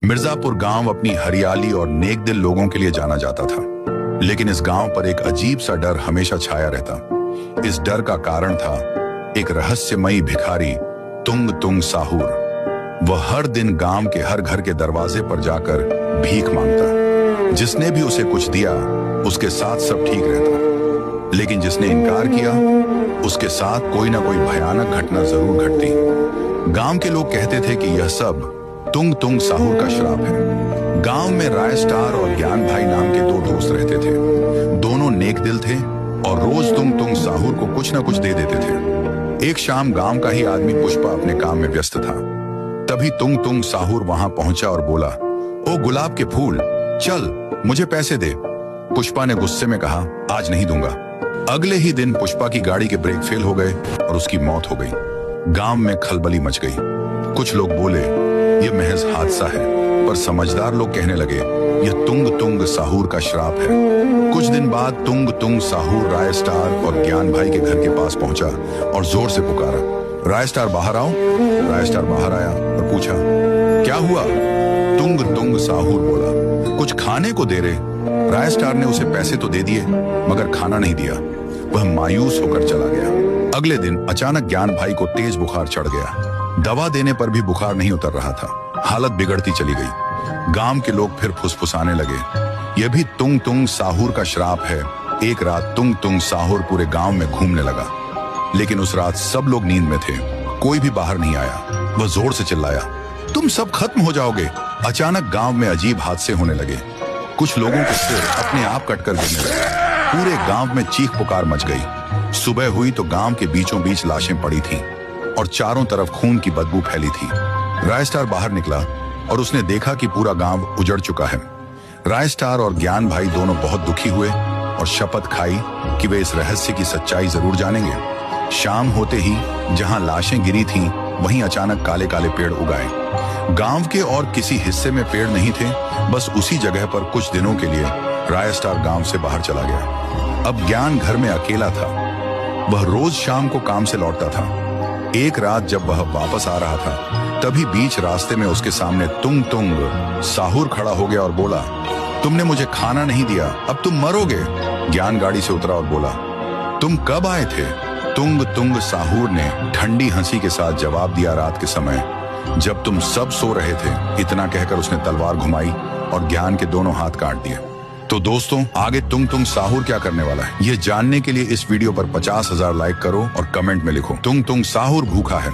मिर्जापुर गांव अपनी हरियाली और नेक दिल लोगों के लिए जाना जाता था, लेकिन इस गांव पर एक अजीब सा डर हमेशा छाया रहता। इस डर का कारण था एक रहस्यमयी भिखारी तुंग तुंग साहूर। वह हर दिन गांव के हर घर के दरवाजे पर जाकर भीख मांगता। जिसने भी उसे कुछ दिया उसके साथ सब ठीक रहता, लेकिन जिसने इनकार किया उसके साथ कोई ना कोई भयानक घटना जरूर घटती। गांव के लोग कहते थे कि यह सब तुंग तुंग साहूर का श्राप है। गांव में राय स्टार और ज्ञान भाई नाम के दो दोस्त रहते थे। दोनों नेक दिल थे और रोज तुंग तुंग साहूर को कुछ न कुछ दे देते थे। एक शाम गांव का ही आदमी पुष्पा अपने काम में व्यस्त था। तभी तुंग तुंग साहूर वहां पहुंचा और बोला, ओ गुलाब के फूल, चल मुझे पैसे दे। पुष्पा ने गुस्से में कहा, आज नहीं दूंगा। अगले ही दिन पुष्पा की गाड़ी के ब्रेक फेल हो गए और उसकी मौत हो गई। गांव में खलबली मच गई। कुछ लोग बोले यह महज हादसा है, पर समझदार लोग कहने लगे यह तुंग तुंग साहूर का श्राप है। कुछ दिन बाद तुंग तुंग साहूर राय स्टार और ज्ञान भाई के घर के पास पहुंचा और जोर से पुकारा, राय स्टार बाहर आओ। राय स्टार बाहर आया और पूछा, क्या हुआ? तुंग तुंग साहूर बोला, कुछ खाने को दे रहे। राय स्टार ने उसे पैसे तो दे दिए मगर खाना नहीं दिया। वह मायूस होकर चला गया। अगले दिन अचानक ज्ञान भाई को तेज बुखार चढ़ गया। दवा देने पर भी बुखार नहीं उतर रहा था। हालत बिगड़ती चली गई। गांव के लोग फिर फुसफुसाने लगे, यह भी तुंग तुंग साहूर का श्राप है। एक रात तुंग तुंग साहूर पूरे गांव में घूमने लगा, लेकिन उस रात सब लोग नींद में थे। कोई भी बाहर नहीं आया। वह जोर से चिल्लाया, तुम सब खत्म हो जाओगे। अचानक गांव में अजीब हादसे होने लगे। कुछ लोगों के सिर अपने आप कटकर गिरने लगे। पूरे गांव में चीख पुकार मच गई। सुबह हुई तो गांव के बीचों बीच लाशें पड़ी थीं और चारों तरफ खून की बदबू फैली थी। राय स्टार बाहर निकला और उसने देखा कि पूरा गांव उजड़ चुका है। राय स्टार और ज्ञान भाई दोनों बहुत दुखी हुए और शपथ खाई कि वे इस रहस्य की सच्चाई जरूर जानेंगे। शाम होते ही जहां लाशें गिरी थीं, वहीं अचानक काले काले पेड़ उगाए। गांव के और किसी हिस्से में पेड़ नहीं थे। बस उसी जगह पर कुछ दिनों के लिए राय स्टार गांव से बाहर चला गया। अब ज्ञान घर में अकेला था। वह रोज शाम को काम से लौटता था। एक रात जब वह वापस आ रहा था, तभी बीच रास्ते में उसके सामने तुंग तुंग साहूर खड़ा हो गया और बोला, तुमने मुझे खाना नहीं दिया, अब तुम मरोगे। ज्ञान गाड़ी से उतरा और बोला, तुम कब आए थे? तुंग तुंग साहूर ने ठंडी हंसी के साथ जवाब दिया, रात के समय जब तुम सब सो रहे थे। इतना कहकर उसने तलवार घुमाई और ज्ञान के दोनों हाथ काट दिए। तो दोस्तों, आगे तुंग तुंग साहूर क्या करने वाला है, यह जानने के लिए इस वीडियो पर 50,000 लाइक करो और कमेंट में लिखो, तुंग तुंग साहूर भूखा है।